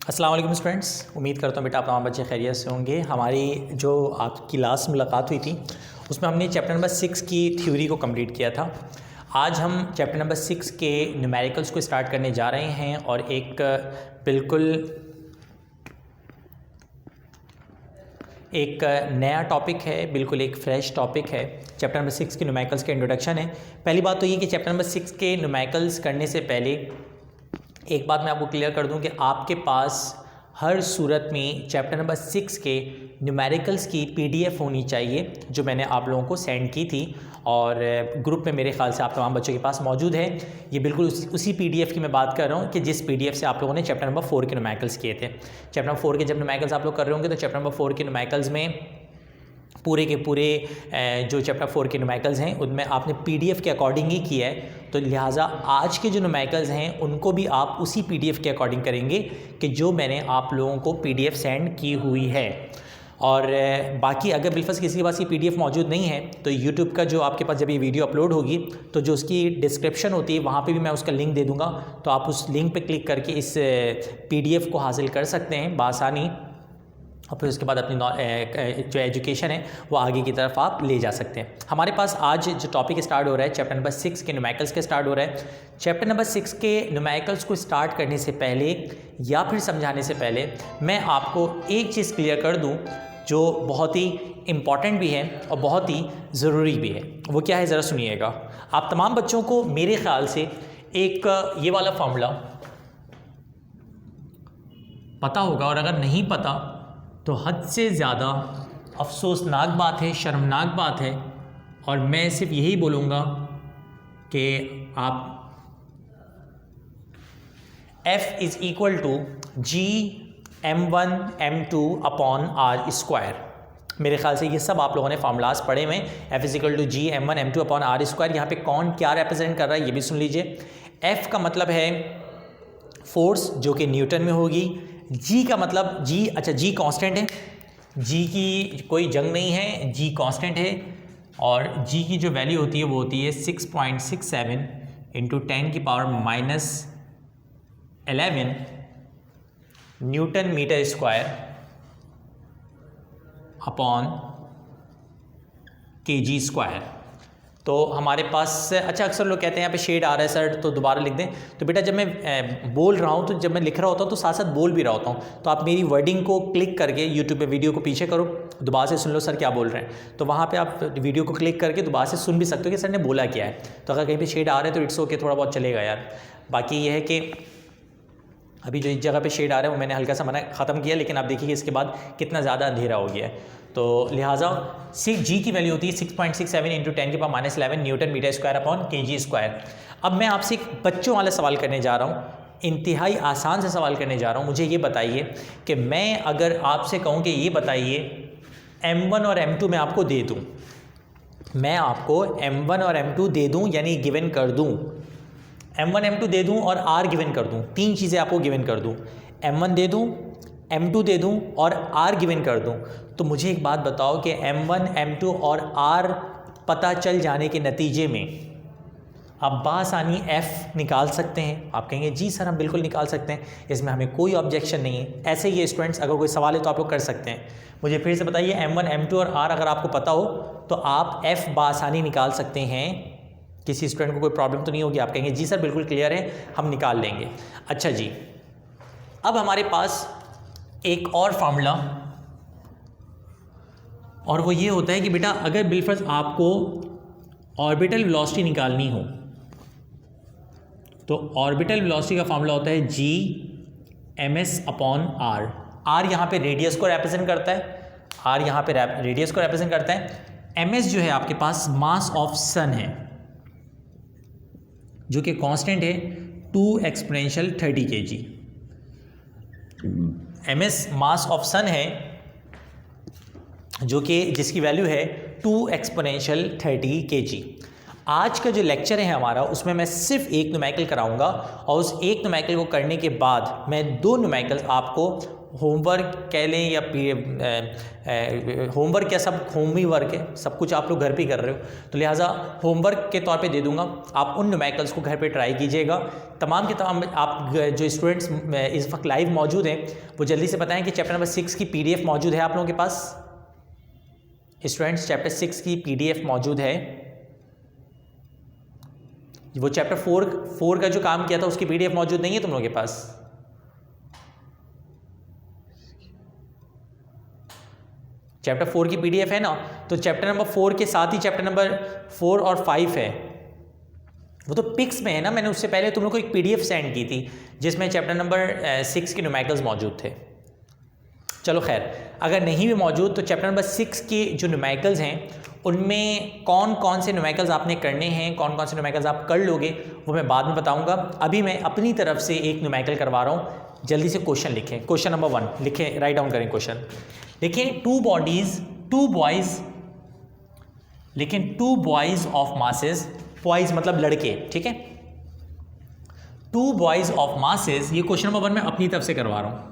अस्सलाम वालेकुम स्टूडेंट्स, उम्मीद करता हूँ बेटा आप तमाम बच्चे खैरियत से होंगे। हमारी जो आपकी लास्ट मुलाकात हुई थी उसमें हमने चैप्टर नंबर 6 की थ्योरी को कंप्लीट किया था। आज हम चैप्टर नंबर 6 के न्यूमेरिकल्स को स्टार्ट करने जा रहे हैं और एक नया टॉपिक है, बिल्कुल एक फ़्रेश टॉपिक है। चैप्टर नंबर 6 के न्यूमेरिकल्स का इंट्रोडक्शन है। पहली बात तो ये कि चैप्टर नंबर 6 के न्यूमेरिकल्स करने से पहले एक बात मैं आपको क्लियर कर दूं कि आपके पास हर सूरत में चैप्टर नंबर 6 के न्यूमेरिकल्स की पीडीएफ होनी चाहिए, जो मैंने आप लोगों को सेंड की थी और ग्रुप में मेरे ख्याल से आप तमाम बच्चों के पास मौजूद है। ये बिल्कुल उसी पीडीएफ की मैं बात कर रहा हूँ कि जिस पीडीएफ से आप लोगों ने चैप्टर नंबर 4 के न्यूमेरिकल्स किए थे। चैप्टर नंबर 4 के जब न्यूमेरिकल्स आप लोग कर रहे होंगे तो चैप्टर नंबर 4 के न्यूमेरिकल्स में पूरे के पूरे जो चैप्टर 4 के न्यूमेरिकल्स हैं उनमें आपने पीडीएफ के अकॉर्डिंग ही किया है, तो लिहाजा आज के जो न्यूमेरिकल्स हैं उनको भी आप उसी पीडीएफ के अकॉर्डिंग करेंगे कि जो मैंने आप लोगों को पीडीएफ सेंड की हुई है। और बाकी अगर बिलफर्ज किसी के पास ये पीडीएफ मौजूद नहीं है तो यूट्यूब का जो आपके पास जब ये वीडियो अपलोड होगी तो जो उसकी डिस्क्रिप्शन होती है वहाँ पे भी मैं उसका लिंक दे दूँगा, तो आप उस लिंक पे क्लिक करके इस पीडीएफ को हासिल कर सकते हैं बासानी और फिर उसके बाद अपनी जो एजुकेशन है वो आगे की तरफ आप ले जा सकते हैं। हमारे पास आज जो टॉपिक स्टार्ट हो रहा है चैप्टर नंबर 6 के न्यूमेरिकल्स के स्टार्ट हो रहा है। चैप्टर नंबर 6 के न्यूमेरिकल्स को स्टार्ट करने से पहले या फिर समझाने से पहले मैं आपको एक चीज़ क्लियर कर दूं जो बहुत ही इम्पॉर्टेंट भी है और बहुत ही ज़रूरी भी है। वो क्या है, ज़रा सुनिएगा। आप तमाम बच्चों को मेरे ख्याल से एक ये वाला फार्मूला पता होगा, और अगर नहीं पता तो हद से ज़्यादा अफसोसनाक बात है, शर्मनाक बात है। और मैं सिर्फ यही बोलूँगा कि आप F is equal to G m1 m2 upon r square. मेरे ख्याल से ये सब आप लोगों ने फार्मूलाज पढ़े हुए हैं। F is equal to G m1 m2 upon r square. यहाँ पे कौन क्या रिप्रेजेंट कर रहा है ये भी सुन लीजिए। F का मतलब है फोर्स जो कि न्यूटन में होगी। जी का मतलब जी कांस्टेंट है, जी की कोई जंग नहीं है, जी कांस्टेंट है। और जी की जो वैल्यू होती है वो होती है 6.67 इंटू 10 की power -11 newton metre square upon kg square. तो हमारे पास अच्छा, अक्सर लोग कहते हैं यहाँ पे शेड आ रहा है सर, तो दोबारा लिख दें। तो बेटा जब मैं बोल रहा हूँ तो जब मैं लिख रहा होता हूँ तो साथ साथ बोल भी रहा होता हूँ, तो आप मेरी वर्डिंग को क्लिक करके यूट्यूब पे वीडियो को पीछे करो, दोबारा से सुन लो सर क्या बोल रहे हैं। तो वहाँ पे आप वीडियो को क्लिक करके दोबारा से सुन भी सकते हो कि सर ने बोला क्या है। तो अगर कहीं पर शेड आ रहा है तो इट्स ओके, थोड़ा बहुत चलेगा यार। बाकी ये है कि अभी जो इस जगह पे शेड आ रहा है वो मैंने हल्का सा मना ख़त्म किया, लेकिन आप देखिए इसके बाद कितना ज़्यादा अंधेरा हो गया है। तो लिहाजा जी की वैल्यू होती है 6.67 इंटू 10 की power -11 newton metre square upon kg square. अब मैं आपसे एक बच्चों वाला सवाल करने जा रहा हूँ, इंतहाई आसान से सवाल करने जा रहा हूँ। मुझे ये बताइए कि मैं अगर आपसे कहूँ कि ये बताइए m1 और m2 मैं आपको दे दूँ, मैं आपको m1 और m2 दे दूँ यानी गिवन कर दूँ, m1 m2 दे दूं और r गिवन कर दूं, तीन चीज़ें आपको गिवन कर दूं, m1 दे दूं, m2 दे दूं और r गिवन कर दूं। तो मुझे एक बात बताओ कि m1 m2 और r पता चल जाने के नतीजे में आप बासानी f निकाल सकते हैं। आप कहेंगे जी सर हम बिल्कुल निकाल सकते हैं, इसमें हमें कोई ऑब्जेक्शन नहीं है। ऐसे ही स्टूडेंट्स अगर कोई सवाल है तो आप लोग कर सकते हैं। मुझे फिर से बताइए m1 m2 और r अगर आपको पता हो तो आप f बासानी निकाल सकते हैं, किसी स्टूडेंट को कोई प्रॉब्लम तो नहीं होगी। आप कहेंगे जी सर बिल्कुल क्लियर है, हम निकाल लेंगे। अच्छा जी, अब हमारे पास एक और फार्मूला, और वो ये होता है कि बेटा अगर बिलफर्ज आपको ऑर्बिटल वेलोसिटी निकालनी हो तो ऑर्बिटल वेलोसिटी का फार्मूला होता है जी ms अपॉन आर। आर यहाँ पे रेडियस को रिप्रेजेंट करता है, आर यहाँ पे रेडियस को रिप्रेजेंट करता है। ms जो है आपके पास मास ऑफ सन है जो कि कांस्टेंट है 2 exponential 30 kg। ms mass of sun है जो कि जिसकी वैल्यू है 2 एक्सपोनेंशियल 30 kg। आज का जो लेक्चर है हमारा उसमें मैं सिर्फ एक न्यूमेरिकल कराऊंगा और उस एक न्यूमेरिकल को करने के बाद मैं दो न्यूमेरिकल्स आपको होमवर्क कह लें या होमवर्क क्या, सब होम ही वर्क है, सब कुछ आप लोग घर पे कर रहे हो, तो लिहाजा होमवर्क के तौर पे दे दूंगा। आप उन न्यूमेरिकल्स को घर पे ट्राई कीजिएगा। तमाम के तमाम आप जो स्टूडेंट्स इस वक्त लाइव मौजूद हैं वो जल्दी से बताएं कि चैप्टर नंबर 6 की PDF मौजूद है आप लोगों के पास। स्टूडेंट्स चैप्टर 6 की PDF मौजूद है। वो चैप्टर 4 का जो काम किया था उसकी PDF मौजूद नहीं है तुम लोगों के पास? चैप्टर 4 की PDF है ना, तो चैप्टर नंबर 4 के साथ ही चैप्टर नंबर 4 और 5 है, वो तो पिक्स में है ना। मैंने उससे पहले तुम लोग को एक PDF सेंड की थी जिसमें चैप्टर नंबर 6 के न्यूमेरिकल्स मौजूद थे। चलो खैर, अगर नहीं भी मौजूद तो चैप्टर नंबर 6 के जो न्यूमेरिकल्स हैं उनमें कौन कौन से न्यूमेरिकल्स आपने करने हैं, कौन कौन से न्यूमेरिकल्स आप कर लोगे वो मैं बाद में बताऊंगा। अभी मैं अपनी तरफ से एक न्यूमेरिकल करवा रहा हूँ। जल्दी से क्वेश्चन लिखें। क्वेश्चन नंबर 1 लिखें, राइट डाउन करें क्वेश्चन। लिखें 2 बॉडीज, 2 बॉयज़, लेकिन 2 बॉयज़ ऑफ मासेस, बॉयज़ मतलब लड़के, ठीक है। 2 बॉयज़ ऑफ मासेस, ये क्वेश्चन नंबर 1 मैं अपनी तरफ से करवा रहा हूँ।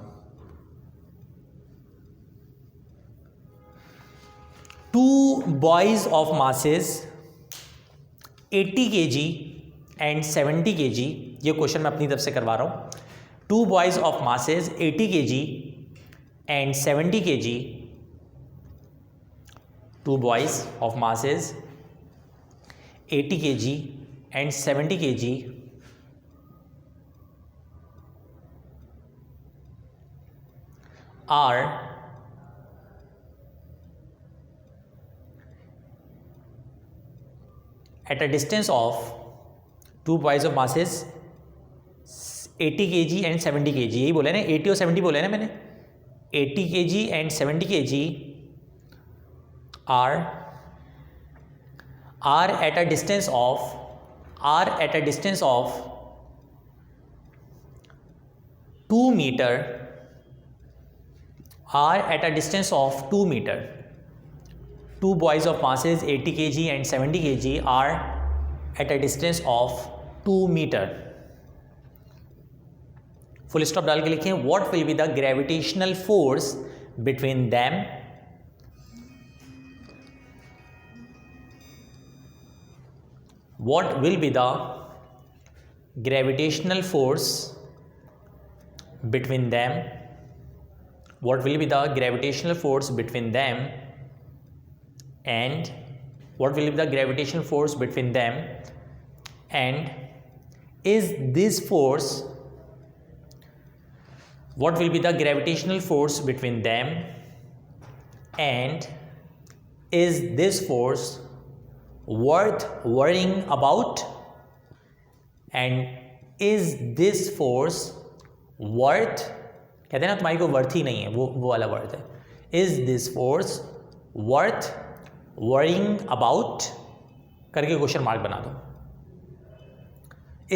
2 boys of masses 80 kg and 70 kg, ये क्वेश्चन मैं अपनी तरफ से करवा रहा हूँ। 2 boys of masses 80 kg and 70 kg, 2 boys of masses 80 kg and 70 kg are at a distance of 2 boys of masses 80 kg and 70 kg, यही बोले ना, 80 और 70 बोले ना मैंने। 80 kg and 70 kg are at a distance of 2 meter, are at a distance of 2 meter. 2 boys of masses 80 kg and 70 kg are at a distance of 2 meter. Full stop डाल के लिखें what will be the gravitational force between them, what will be the gravitational force between them, what will be the gravitational force between them, and what will be the gravitational force between them, and is this force, what will be the gravitational force between them, and is this force worth worrying about, and is this force worth, कहते हैं ना तुम्हारी को worth ही नहीं है, वो वाला worth है। is this force worth worrying about करके क्वेश्चन मार्क बना दो।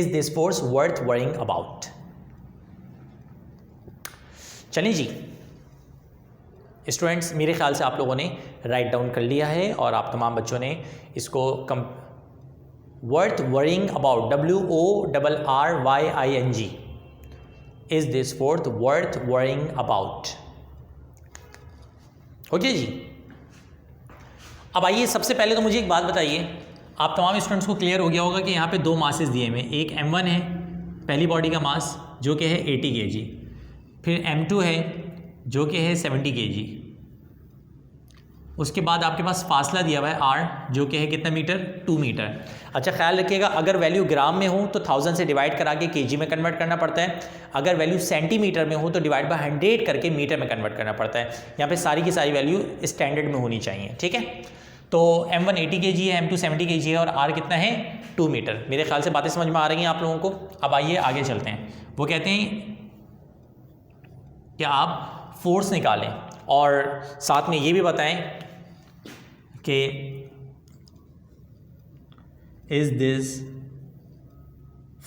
Is this force worth worrying about? चलिए जी स्टूडेंट्स, मेरे ख्याल से आप लोगों ने राइट डाउन कर लिया है और आप तमाम बच्चों ने इसको worth worrying about, WORRYING, is this fourth worth worrying about. Okay ji, अब आइए सबसे पहले तो मुझे एक बात बताइए, आप तमाम स्टूडेंट्स को क्लियर हो गया होगा कि यहाँ पे 2 मासेस दिए हुए, एक M1 है पहली बॉडी का मास जो कि है 80 kg, फिर M2 है जो कि है 70 kg, उसके बाद आपके पास फासला दिया हुआ है R जो कि है कितना मीटर, 2 मीटर। अच्छा ख्याल रखिएगा, अगर वैल्यू ग्राम में हो तो 1000 से डिवाइड करा के केजी में कन्वर्ट करना पड़ता है, अगर वैल्यू सेंटीमीटर में हो तो डिवाइड बाय 100 करके मीटर में कन्वर्ट करना पड़ता है। यहाँ पे सारी की सारी वैल्यू स्टैंडर्ड में होनी चाहिए, ठीक है। तो M1 80 kg है, M2 70 kg है और R कितना है, 2 मीटर। मेरे ख्याल से बातें समझ में आ रही हैं आप लोगों को। अब आइए आगे चलते हैं। वो कहते हैं कि आप फोर्स निकालें और साथ में ये भी बताएं कि इज दिस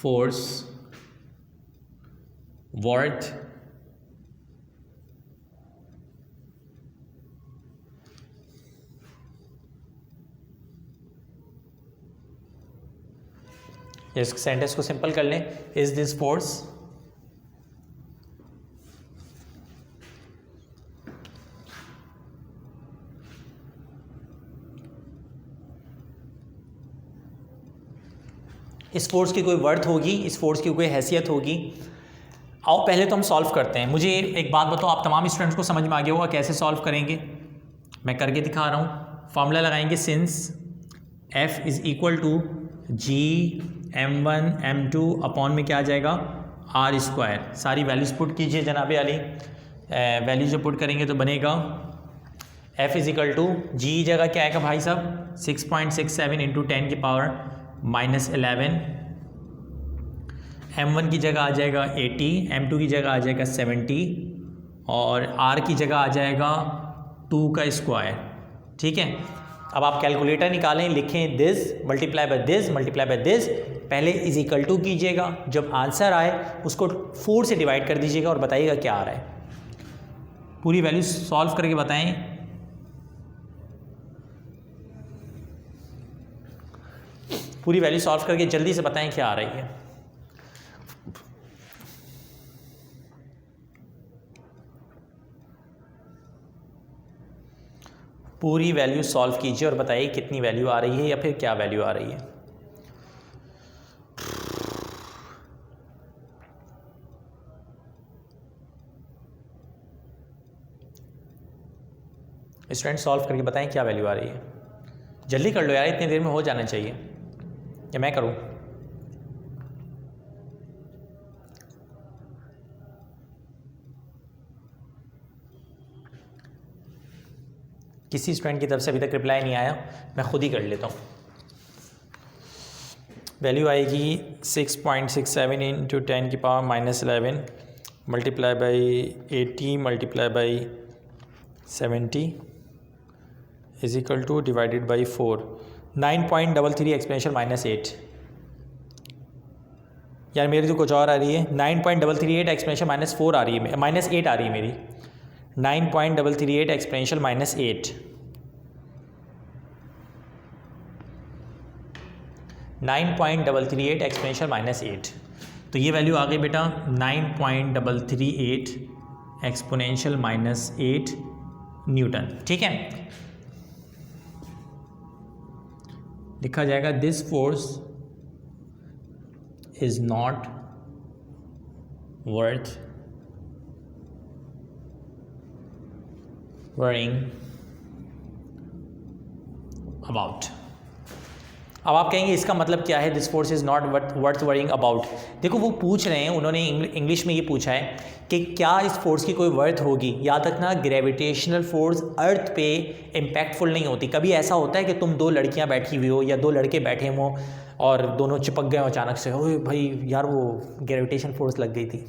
फोर्स वर्थ इस सेंटेंस को सिंपल कर लें, इज दिस फोर्स इस फोर्स की कोई वर्थ होगी, इस फोर्स की कोई हैसियत होगी। आओ पहले तो हम सॉल्व करते हैं। मुझे एक बात बताओ, आप तमाम स्टूडेंट्स को समझ में आ गया होगा कैसे सॉल्व करेंगे। मैं करके दिखा रहा हूँ। फार्मूला लगाएंगे since F is equal to G m1 m2 upon में क्या आ जाएगा आर स्क्वायर। सारी वैल्यूज़ पुट कीजिए जनाबे अली। वैल्यूज जो पुट करेंगे तो बनेगा F इज़ इक्वल टू जी जगह क्या आएगा भाई साहब 6.67 इंटू 10 की पावर -11, m1 की जगह आ जाएगा 80, m2 की जगह आ जाएगा 70 और r की जगह आ जाएगा 2 का स्क्वायर। ठीक है, अब आप कैलकुलेटर निकालें, लिखें this multiply by this multiply by this, पहले इज इक्वल टू कीजिएगा, जब आंसर आए उसको 4 से डिवाइड कर दीजिएगा और बताइएगा क्या आ रहा है। पूरी वैल्यू सॉल्व करके बताएं। पूरी वैल्यू सॉल्व करके जल्दी से बताएं क्या आ रही है। पूरी वैल्यू सॉल्व कीजिए और बताइए कितनी वैल्यू आ रही है या फिर क्या वैल्यू आ रही है। स्टूडेंट सॉल्व करके बताएं क्या वैल्यू आ रही है। जल्दी कर लो यार, इतनी देर में हो जाना चाहिए, या मैं करूं? किसी स्टूडेंट की तरफ से अभी तक रिप्लाई नहीं आया, मैं खुद ही कर लेता हूँ। वैल्यू आएगी 6.67 इंटू 10 की power -11 multiply by 80 multiply by 70 is equal two divided by 4, 9.33 exponential -8। यार मेरी तो कुछ और आ रही है, 9.338 एक्सपोनेंशियल -4 आ रही है, -8 आ रही है मेरी, 9.338 एक्सपोनेंशियल -8, 9.338 एक्सपोनेंशियल -8। तो ये वैल्यू आ गई बेटा 9.338 एक्सपोनेंशियल -8 न्यूटन। ठीक है, लिखा जाएगा this force is not worth worrying about. अब आप कहेंगे इसका मतलब क्या है, this force is not worth worrying about. देखो वो पूछ रहे हैं, उन्होंने इंग्लिश में ये पूछा है कि क्या इस फोर्स की कोई वर्थ होगी। याद रखना ग्रेविटेशनल फोर्स अर्थ पे इम्पैक्टफुल नहीं होती। कभी ऐसा होता है कि तुम दो लड़कियां बैठी हुई हो या दो लड़के बैठे हों और दोनों चिपक गए अचानक से, ओए भाई यार वो ग्रेविटेशन फोर्स लग गई थी,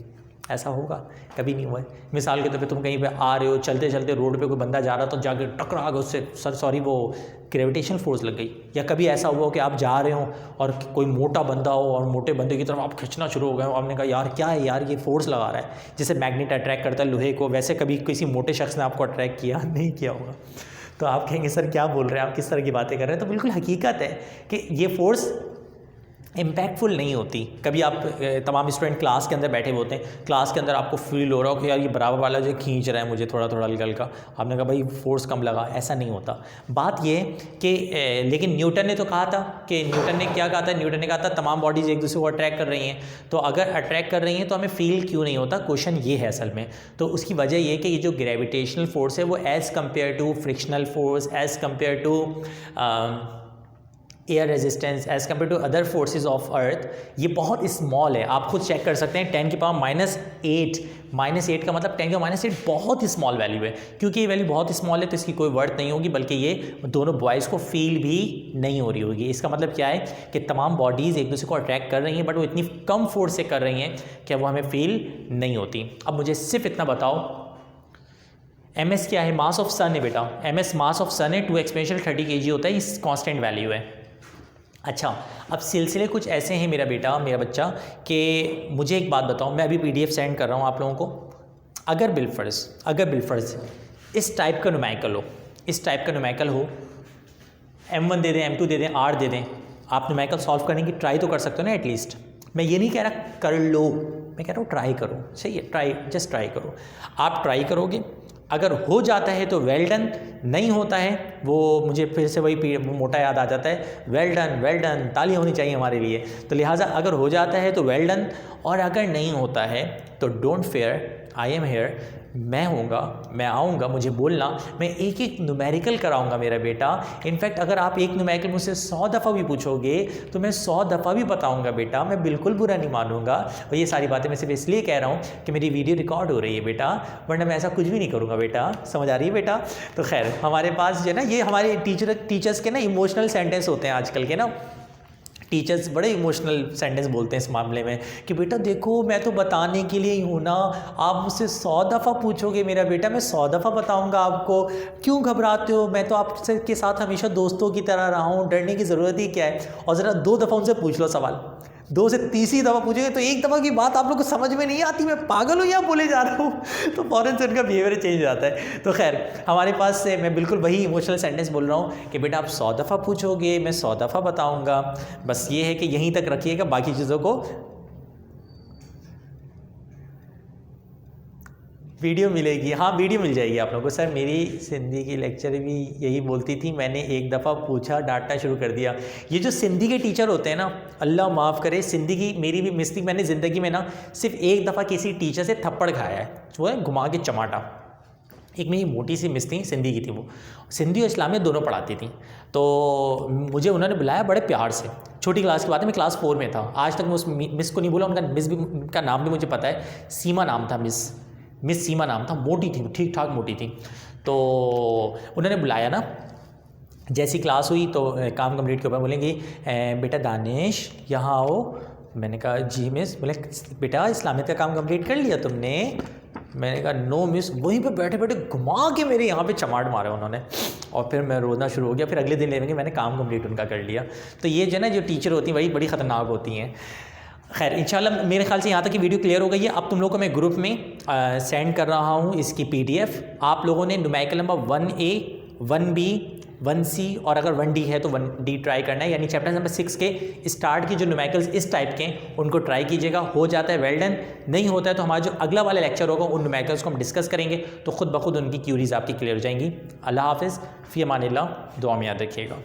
ऐसा होगा? कभी नहीं हुआ है। मिसाल के तौर पे तुम कहीं पे आ रहे हो, चलते चलते रोड पे कोई बंदा जा रहा तो जाके टकरा गया उससे, सॉरी वो ग्रेविटेशन फोर्स लग गई। या कभी ऐसा हुआ कि आप जा रहे हो और कोई मोटा बंदा हो और मोटे बंदे की तरफ आप खींचना शुरू हो गए हो, आपने कहा यार क्या है यार ये फोर्स लगा रहा है, जैसे मैग्नेट अट्रैक्ट करता है लोहे को, वैसे कभी किसी मोटे शख्स ने आपको अट्रैक्ट किया नहीं किया होगा। तो आप कहेंगे सर क्या बोल रहे हैं आप, किस तरह की बातें कर रहे हैं। तो बिल्कुल हकीकत है कि ये फोर्स इम्पैक्टफुल नहीं होती। कभी आप तमाम स्टूडेंट क्लास के अंदर बैठे हुए होते हैं, क्लास के अंदर आपको फील हो रहा हो कि यार ये बराबर वाला जो खींच रहा है मुझे थोड़ा थोड़ा हल्का हल्का, आपने कहा भाई फोर्स कम लगा, ऐसा नहीं होता। बात ये कि लेकिन न्यूटन ने तो कहा था कि न्यूटन ने क्या कहा था, न्यूटन ने कहा था तमाम बॉडीज़ एक दूसरे को अट्रैक्ट कर रही हैं, तो अगर अट्रैक्ट कर रही हैं तो हमें फील क्यों नहीं होता। क्वेश्चन ये है असल में। तो उसकी वजह ये कि ये जो ग्रेविटेशनल फोर्स है वो as compare to frictional force, as compare to air resistance, as compare to other forces of earth, ये बहुत स्मॉल है। आप खुद चेक कर सकते हैं 10 की पावर -8 का मतलब 10 की पावर -8 बहुत ही स्मॉल वैल्यू है। क्योंकि ये वैल्यू बहुत ही स्मॉल है तो इसकी कोई वर्थ नहीं होगी, बल्कि ये दोनों बॉयज़ को फील भी नहीं हो रही होगी। इसका मतलब क्या है कि तमाम बॉडीज़ एक दूसरे को अट्रैक्ट कर रही हैं, बट वो इतनी कम फोर्स से कर रही हैं कि वो हमें फील नहीं होती। अब मुझे सिर्फ इतना बताओ, ms क्या है, मास ऑफ सन है बेटा, ms मास ऑफ सन है, 2 एक्सपोनेंशियल 30 kg होता है, इस कांस्टेंट वैल्यू है। अच्छा, अब सिलसिले कुछ ऐसे हैं मेरा बेटा, मेरा बच्चा, कि मुझे एक बात बताओ, मैं अभी PDF सेंड कर रहा हूँ आप लोगों को। अगर बिलफर्ज इस टाइप का न्यूमेरिकल हो, M1 दे दें, M2 दे दें, R दे दें, आप न्यूमेरिकल सॉल्व करने की ट्राई तो कर सकते हो ना एटलीस्ट। मैं ये नहीं कह रहा कर लो, मैं कह रहा हूँ ट्राई करो, सही है, जस्ट ट्राई करो। आप ट्राई करोगे अगर हो जाता है तो वेल डन, नहीं होता है वो मुझे फिर से वही मोटा याद आ जाता है, वेल डन, ताली होनी चाहिए हमारे लिए। तो लिहाजा अगर हो जाता है तो वेल डन, और अगर नहीं होता है तो don't fair, I am here, मैं हूँगा, मैं आऊँगा, मुझे बोलना, मैं एक एक न्यूमेरिकल कराऊँगा मेरा बेटा। इनफैक्ट अगर आप एक न्यूमेरिकल मुझसे 100 दफ़ा भी पूछोगे तो मैं 100 दफ़ा भी बताऊँगा बेटा, मैं बिल्कुल बुरा नहीं मानूंगा। और ये सारी बातें मैं सिर्फ इसलिए कह रहा हूँ कि मेरी वीडियो रिकॉर्ड हो रही है बेटा, वरना मैं ऐसा कुछ भी नहीं करूँगा बेटा, समझ आ रही है बेटा। तो खैर हमारे पास जो है ना, ये हमारे टीचर्स के ना इमोशनल सेंटेंस होते हैं आजकल के ना, टीचर्स बड़े इमोशनल सेंटेंस बोलते हैं इस मामले में कि बेटा देखो मैं तो बताने के लिए ही हूँ ना, आप मुझसे 100 दफ़ा पूछोगे मेरा बेटा, मैं 100 दफ़ा बताऊँगा आपको, क्यों घबराते हो, मैं तो आपसे के साथ हमेशा दोस्तों की तरह रहा हूँ, डरने की ज़रूरत ही क्या है। और ज़रा 2 दफ़ा उनसे पूछ लो सवाल, 2 से तीसरी दफ़ा पूछेंगे तो एक दफ़ा की बात आप लोग को समझ में नहीं आती, मैं पागल हूँ या बोले जा रहा हूँ, तो फ़ौरन से उनका बिहेवियर चेंज हो जाता है। तो खैर हमारे पास से मैं बिल्कुल वही इमोशनल सेंटेंस बोल रहा हूँ कि बेटा आप 100 दफ़ा पूछोगे, मैं 100 दफ़ा बताऊँगा। बस ये है कि यहीं तक रखिएगा, बाकी चीज़ों को वीडियो मिलेगी, हाँ वीडियो मिल जाएगी आप लोगों को। सर मेरी सिंधी की लेक्चर भी यही बोलती थी, मैंने एक दफ़ा पूछा डांटना शुरू कर दिया। ये जो सिंधी के टीचर होते हैं ना, अल्लाह माफ़ करे, सिंधी की मेरी भी मिस थी, मैंने ज़िंदगी में ना सिर्फ एक दफ़ा किसी टीचर से थप्पड़ खाया है, वो है घुमा के चमाटा। एक मेरी मोटी सी मिस थी, सिंधी की थी, वो सिंधी और इस्लामियत दोनों पढ़ाती थी। तो मुझे उन्होंने बुलाया बड़े प्यार से, छोटी क्लास की बात है, मैं क्लास 4 में था, आज तक मैं उस मिस को नहीं बोला, उनका मिस भी, उनका नाम भी मुझे पता है, सीमा नाम था, मिस सीमा नाम था, मोटी थी, ठीक ठाक मोटी थी। तो उन्होंने बुलाया ना, जैसी क्लास हुई तो काम कंप्लीट के ऊपर बोलेंगे बेटा दानिश यहाँ आओ। मैंने कहा जी मिस। बोले बेटा इस्लामियत का काम कंप्लीट कर लिया तुमने? मैंने कहा नो मिस। वहीं पे बैठे बैठे घुमा के मेरे यहाँ पे चमाट मारा उन्होंने, और फिर मैं रोना शुरू हो गया। फिर अगले दिन लेंगे मैंने काम कंप्लीट उनका कर लिया। तो ये जो है ना, जो टीचर होती हैं वही बड़ी ख़तरनाक होती हैं। खैर इंशाल्लाह मेरे ख्याल से यहाँ तक की वीडियो क्लियर हो गई है। अब तुम लोगों को मैं ग्रुप में सेंड कर रहा हूँ इसकी PDF। आप लोगों ने numerical number 1A, 1B, 1C और अगर 1D है तो 1D ट्राई करना है, यानी चैप्टर नंबर 6 के स्टार्ट की जो न्यूमेरिकल्स इस टाइप के हैं उनको ट्राई कीजिएगा। हो जाता है वेल डन, नहीं होता है तो हमारा जो अगला वाला लेक्चर होगा उन न्यूमेरिकल्स को हम डिस्कस करेंगे, तो खुद ब खुद उनकी क्यूरीज आपकी क्लियर हो जाएंगी। अल्लाह हाफिज़, फ़ी अमानिल्लाह, दुआ में याद रखिएगा।